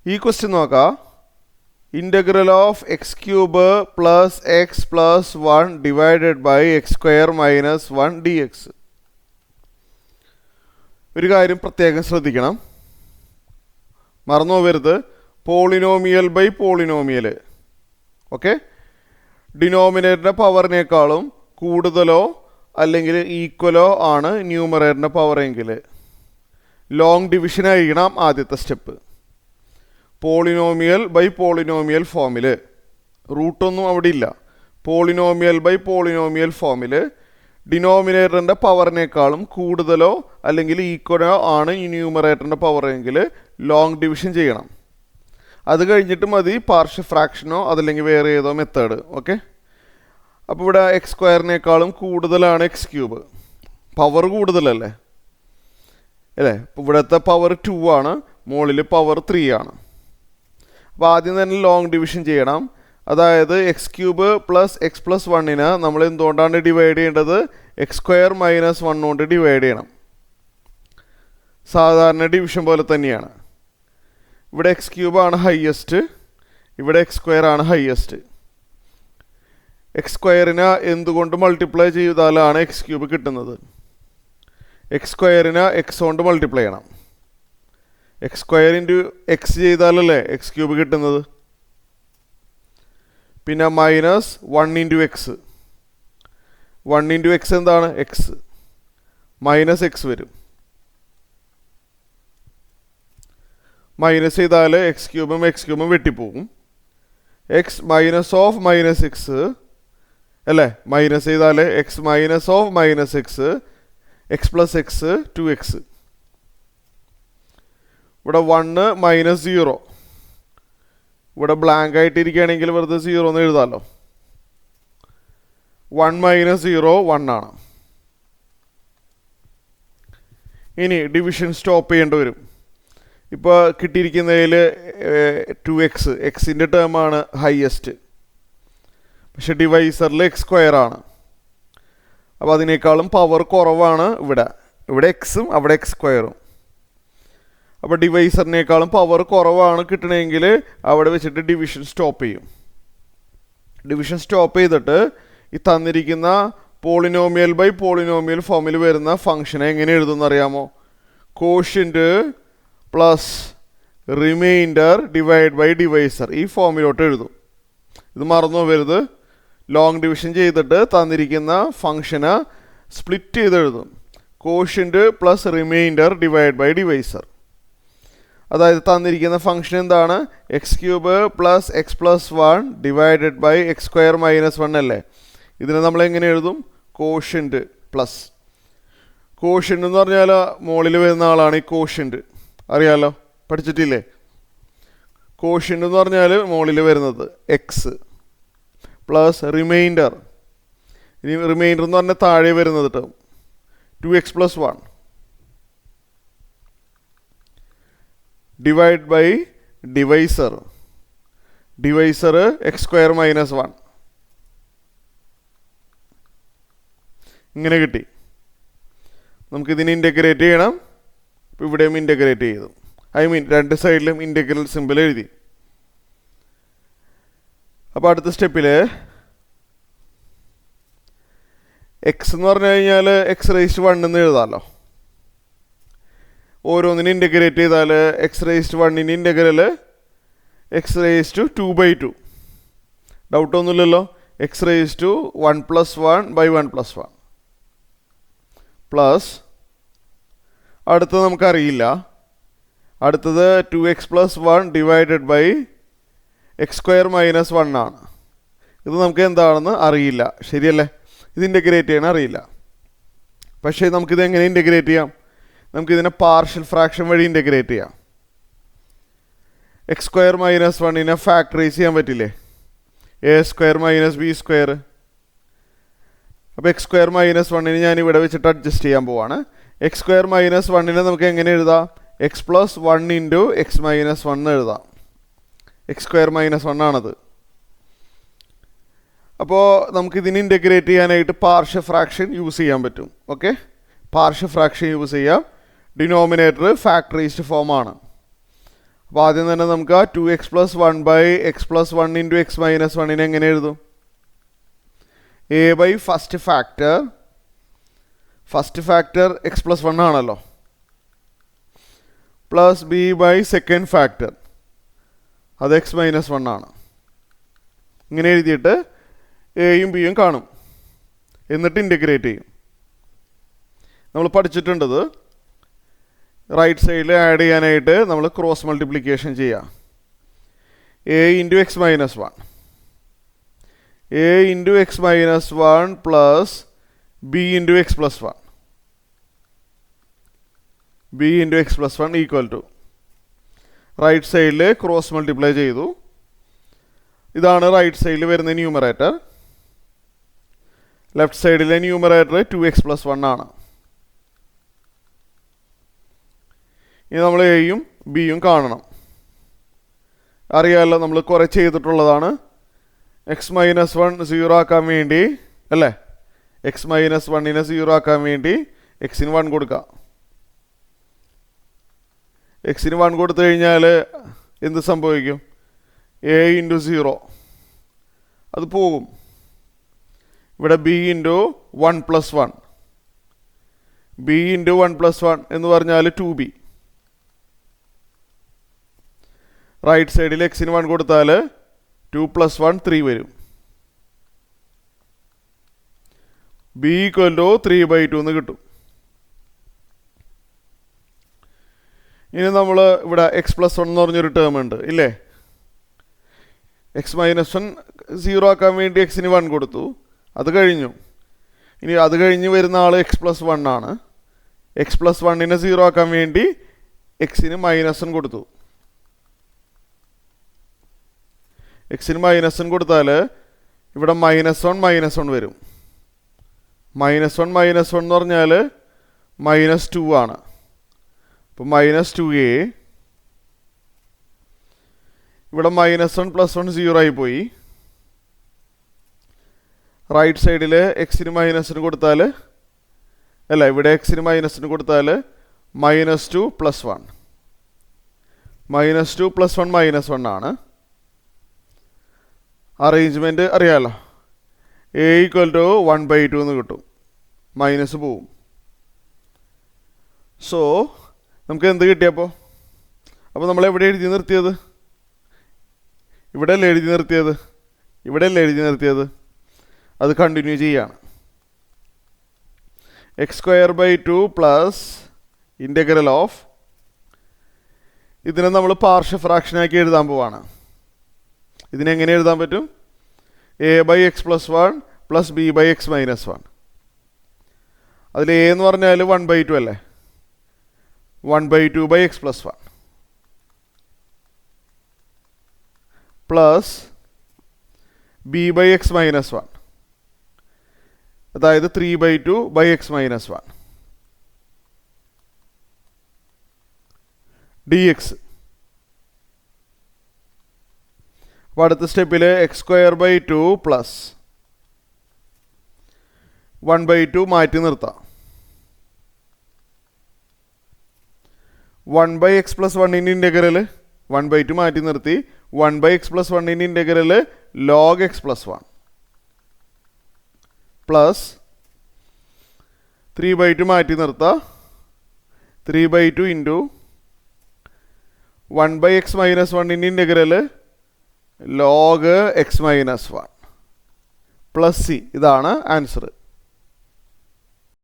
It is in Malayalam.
ഈ ക്വസ്റ്റ്യൻ നോക്കാം. Integral of x cube plus x plus 1 divided by x square minus 1 d x. ഒരു കാര്യം പ്രത്യേകം ശ്രദ്ധിക്കണം, മറന്നു പോകരുത്. Polynomial by polynomial. ഓക്കെ, ഡിനോമിനേറ്ററിൻ്റെ പവറിനേക്കാളും കൂടുതലോ അല്ലെങ്കിൽ ഈക്വലോ ആണ് ന്യൂമറേറ്ററിൻ്റെ പവറെങ്കിൽ ലോങ് ഡിവിഷൻ ആയിരിക്കണം ആദ്യത്തെ സ്റ്റെപ്പ്. പോളിനോമിയൽ ബൈ പോളിനോമിയൽ ഫോമിൽ റൂട്ടൊന്നും അവിടെ ഇല്ല. പോളിനോമിയൽ ബൈ പോളിനോമിയൽ ഫോമിൽ ഡിനോമിനേറ്ററിൻ്റെ പവറിനേക്കാളും കൂടുതലോ അല്ലെങ്കിൽ ഈക്വലോ ആണ് ഈ ന്യൂമറേറ്ററിൻ്റെ പവറെങ്കിൽ ലോങ് ഡിവിഷൻ ചെയ്യണം. അത് കഴിഞ്ഞിട്ട് മതി പാർഷ്യൽ ഫ്രാക്ഷനോ അതല്ലെങ്കിൽ വേറെ ഏതോ മെത്തേഡ്. ഓക്കെ, അപ്പോൾ ഇവിടെ എക്സ് സ്ക്വയറിനേക്കാളും കൂടുതലാണ് എക്സ് ക്യൂബ്, പവർ കൂടുതലല്ലേ അല്ലേ. ഇപ്പോൾ ഇവിടുത്തെ പവർ 2 ആണ്, മുകളിൽ പവർ 3 ആണ്. അപ്പോൾ ആദ്യം തന്നെ ലോങ് ഡിവിഷൻ ചെയ്യണം. അതായത് x cube plus x plus 1നെ നമ്മൾ എന്തുകൊണ്ടാണ് ഡിവൈഡ് ചെയ്യേണ്ടത്? എക്സ് സ്ക്വയർ മൈനസ് 1 കൊണ്ട് ഡിവൈഡ് ചെയ്യണം. സാധാരണ ഡിവിഷൻ പോലെ തന്നെയാണ്. ഇവിടെ എക്സ് ക്യൂബാണ് ഹയ്യസ്റ്റ്, ഇവിടെ എക്സ് സ്ക്വയർ ആണ് ഹയ്യസ്റ്റ്. എക്സ് സ്ക്വയറിനെ എന്തുകൊണ്ട് മൾട്ടിപ്ലൈ ചെയ്താലാണ് എക്സ് ക്യൂബ് കിട്ടുന്നത്? എക്സ് സ്ക്വയറിനെ എക്സ് കൊണ്ട് മൾട്ടിപ്ലൈ ചെയ്യണം. എക്സ് സ്ക്വയർ ഇൻറ്റു എക്സ് ചെയ്താലല്ലേ എക്സ് ക്യൂബ് കിട്ടുന്നത്. പിന്നെ minus 1 into x. 1 into x എന്താണ്? എക്സ്. മൈനസ് എക്സ് വരും. മൈനസ് ചെയ്താൽ എക്സ് ക്യൂബും വെട്ടിപ്പോകും. X minus of minus x അല്ലേ. മൈനസ് ചെയ്താൽ x minus of minus x, x plus x 2x. ഇവിടെ 1 മൈനസ് 0. ഇവിടെ ബ്ലാങ്ക് ആയിട്ടിരിക്കുകയാണെങ്കിൽ വെറുതെ 0 എന്ന് എഴുതാമല്ലോ. 1 മൈനസ് 0 1 ആണ്. ഇനി ഡിവിഷൻ സ്റ്റോപ്പ് ചെയ്യേണ്ടി വരും. ഇപ്പോൾ കിട്ടിയിരിക്കുന്നതിൽ 2x എക്സിൻ്റെ ടേമാണ് ഹയ്യസ്റ്റ്, പക്ഷെ ഡിവൈസറിൽ എക്സ് സ്ക്വയർ ആണ്. അപ്പോൾ അതിനേക്കാളും പവർ കുറവാണ് ഇവിടെ എക്സും അവിടെ എക്സ് സ്ക്വയറും. അപ്പോൾ ഡിവൈസറിനേക്കാളും പവർ കുറവാണ് കിട്ടണമെങ്കിൽ അവിടെ വെച്ചിട്ട് ഡിവിഷൻ സ്റ്റോപ്പ് ചെയ്യും. ഡിവിഷൻ സ്റ്റോപ്പ് ചെയ്തിട്ട് ഈ തന്നിരിക്കുന്ന പോളിനോമിയൽ ബൈ പോളിനോമിയൽ ഫോമിൽ വരുന്ന ഫംഗ്ഷനെ എങ്ങനെ എഴുതുമെന്ന് അറിയാമോ? Quotient plus remainder divide by divisor, ഈ ഫോമിലോട്ട് എഴുതും. ഇത് മറന്നു പോകരുത്. ലോങ് ഡിവിഷൻ ചെയ്തിട്ട് തന്നിരിക്കുന്ന ഫംഗ്ഷനെ സ്പ്ലിറ്റ് ചെയ്ത് എഴുതും. Quotient plus remainder divide by divisor. അതായത് തന്നിരിക്കുന്ന ഫംഗ്ഷൻ എന്താണ്? X cube plus x plus 1 divided by x square minus 1 അല്ലേ. ഇതിനെ നമ്മൾ എങ്ങനെ എഴുതും? Quotient plus. കോഷ്യൻ്റ് എന്ന് പറഞ്ഞാൽ മുകളിൽ വരുന്ന ആളാണ് ഈ കോഷ്യൻ്റ്, അറിയാമല്ലോ, പഠിച്ചിട്ടില്ലേ? കോഷ്യൻ്റ് എന്ന് പറഞ്ഞാൽ മുകളിൽ വരുന്നത് എക്സ് പ്ലസ് റിമൈൻഡർ. ഇനി റിമൈൻഡർ എന്ന് പറഞ്ഞാൽ താഴെ വരുന്നത് കേട്ടോ 2x plus 1 divide by divisor. Divisor x square minus 1. ഇങ്ങനെ കിട്ടി. നമുക്കിതിനെ ഇൻ്റഗ്രേറ്റ് ചെയ്യണം. ഇപ്പോൾ ഇവിടെയും ഇൻ്റഗ്രേറ്റ് ചെയ്തു. രണ്ട് സൈഡിലും ഇൻ്റഗ്രൽ സിമ്പിൾ എഴുതി. അപ്പോൾ അടുത്ത സ്റ്റെപ്പിൽ എക്സ് എന്ന് പറഞ്ഞു കഴിഞ്ഞാൽ എക്സ് റേസ്റ്റ് 1 എന്ന് എഴുതാമല്ലോ. ഓരോന്നിനും ഇൻ്റഗ്രേറ്റ് ചെയ്താൽ x raised 1ൻ്റെ integral x raised 2/2. ഡൗട്ടൊന്നുമില്ലല്ലോ. X raised 1 + 1 / 1 + 1 plus അടുത്തത് നമുക്കറിയില്ല. അടുത്തത് 2x + 1 divided by x square minus 1 ആണ്. ഇത് നമുക്ക് എന്താണെന്ന് അറിയില്ല, ശരിയല്ലേ? ഇത് ഇൻ്റഗ്രേറ്റ് ചെയ്യാൻ അറിയില്ല. പക്ഷേ നമുക്കിത് എങ്ങനെ ഇൻ്റഗ്രേറ്റ് ചെയ്യാം? നമുക്കിതിനെ പാർഷ്യൽ ഫ്രാക്ഷൻ വഴി ഇൻ്റഗ്രേറ്റ് ചെയ്യാം. എക്സ് സ്ക്വയർ മൈനസ് 1നെ ഫാക്ടറൈസ് ചെയ്യാൻ പറ്റില്ലേ? a² - b². അപ്പോൾ എക്സ് സ്ക്വയർ മൈനസ് 1നെ ഞാൻ ഇവിടെ വെച്ചിട്ട് അഡ്ജസ്റ്റ് ചെയ്യാൻ പോവാണ്. എക്സ് സ്ക്വയർ മൈനസ് 1നെ നമുക്ക് എങ്ങനെ എഴുതാം? X plus 1 into X minus 1 എഴുതാം. എക്സ് സ്ക്വയർ മൈനസ് 1 ആണത്. അപ്പോൾ നമുക്കിതിന് ഇൻ്റഗ്രേറ്റ് ചെയ്യാനായിട്ട് പാർഷ്യൽ ഫ്രാക്ഷൻ യൂസ് ചെയ്യാൻ പറ്റും. ഓക്കെ, പാർഷ്യൽ ഫ്രാക്ഷൻ യൂസ് ചെയ്യാം. ഡിനോമിനേറ്റർ ഫാക്ടറൈസ്ഡ് ഫോമാണ്. അപ്പോൾ ആദ്യം തന്നെ നമുക്ക് ആ 2x + 1 / x + 1 × x - 1 എങ്ങനെ എഴുതും? a / ഫസ്റ്റ് ഫാക്ടർ x + 1 ആണല്ലോ, പ്ലസ് b / സെക്കൻഡ് ഫാക്ടർ അത് x - 1 ആണ്. ഇങ്ങനെ എഴുതിയിട്ട് എയും ബിയും കാണും, എന്നിട്ട് ഇൻ്റഗ്രേറ്റ് ചെയ്യും. നമ്മൾ പഠിച്ചിട്ടുണ്ടത് റൈറ്റ് സൈഡിൽ ആഡ് ചെയ്യാനായിട്ട് നമ്മൾ ക്രോസ് മൾട്ടിപ്ലിക്കേഷൻ ചെയ്യുക. a × x - 1 a × x - 1 plus b × x + 1 b × x + 1 equal to right സൈഡിൽ ക്രോസ് മൾട്ടിപ്ലൈ ചെയ്തു. ഇതാണ് റൈറ്റ് സൈഡിൽ വരുന്ന ന്യൂമറേറ്റർ. ലെഫ്റ്റ് സൈഡിലെ ന്യൂമറേറ്റർ 2x + 1 ആണ്. ഇനി നമ്മൾ എയും ബിയും കാണണം. അറിയാമല്ലോ, നമ്മൾ കുറേ ചെയ്തിട്ടുള്ളതാണ്. x - 1 0 ആക്കാൻ വേണ്ടി അല്ലേ, x - 1നെ 0 ആക്കാൻ വേണ്ടി എക്സിന് 1 കൊടുക്കാം. എക്സിന് 1 കൊടുത്തു കഴിഞ്ഞാൽ എന്ത് സംഭവിക്കും? a × 0 അത് പോകും. ഇവിടെ b × 1 + 1 b × 1 + 1 എന്ന് പറഞ്ഞാൽ 2b. റൈറ്റ് സൈഡിൽ എക്സിന് 1 കൊടുത്താൽ 2 + 1 3 വരും. b = 3/2 എന്ന് കിട്ടും. ഇനി നമ്മൾ ഇവിടെ x + 1 എന്ന് പറഞ്ഞൊരു ടേം ഉണ്ട് ഇല്ലേ. x - 1 0 ആക്കാൻ വേണ്ടി എക്സിന് 1 കൊടുത്തു, അത് കഴിഞ്ഞു. ഇനി അത് കഴിഞ്ഞ് വരുന്ന ആൾ x + 1 ആണ്. x + 1നെ 0 ആക്കാൻ വേണ്ടി എക്സിന് -1 കൊടുത്തു. എക്സിന് -1 കൊടുത്താൽ ഇവിടെ -1 വരും. -1 എന്ന് പറഞ്ഞാൽ -2 ആണ്. അപ്പോൾ -2a ഇവിടെ -1 + 1 0 ആയിപ്പോയി. റൈറ്റ് സൈഡിൽ എക്സിന് -1 കൊടുത്താൽ അല്ല, ഇവിടെ എക്സിന് -1 കൊടുത്താൽ -2 + 1 -2 + 1 -1 ആണ്. അറേഞ്ച്മെൻറ്റ് അറിയാമല്ലോ. a = 1/2 എന്ന് കിട്ടും, മൈനസ് പോവും. സോ നമുക്ക് എന്ത് കിട്ടിയപ്പോൾ? അപ്പോൾ നമ്മൾ എവിടെ എഴുതി നിർത്തിയത്? ഇവിടെയല്ലേ എഴുതി നിർത്തിയത്? അത് കണ്ടിന്യൂ ചെയ്യാണ്. x² / 2 പ്ലസ് ഇൻ്റഗ്രൽ ഓഫ്, ഇതിനെ നമ്മൾ പാർഷ്യൽ ഫ്രാക്ഷനാക്കി എഴുതാൻ പോവാണ്. ഇതിനെങ്ങനെ എഴുതാൻ പറ്റും? a / x + 1 plus b / x - 1. അതിൽ a എന്ന് പറഞ്ഞാൽ 1/2 അല്ലേ, 1/2 / x + 1 പ്ലസ് b / x - 1, അതായത് 3/2 / x - 1 dx. അപ്പോൾ അടുത്ത സ്റ്റെപ്പിൽ x² / 2 പ്ലസ് 1/2 മാറ്റി നിർത്താം. 1/x + 1ൻ്റെ ഇൻ്റഗ്രൽ 1/2 മാറ്റി നിർത്തി. 1/x + 1ൻ്റെ ഇൻ്റഗ്രൽ log x + 1 പ്ലസ് 3/2 മാറ്റി നിർത്താം. 3/2 ഇൻറ്റു 1/x - 1ൻ്റെ integral log x - 1 plus c. ഇതാണ് ആൻസർ.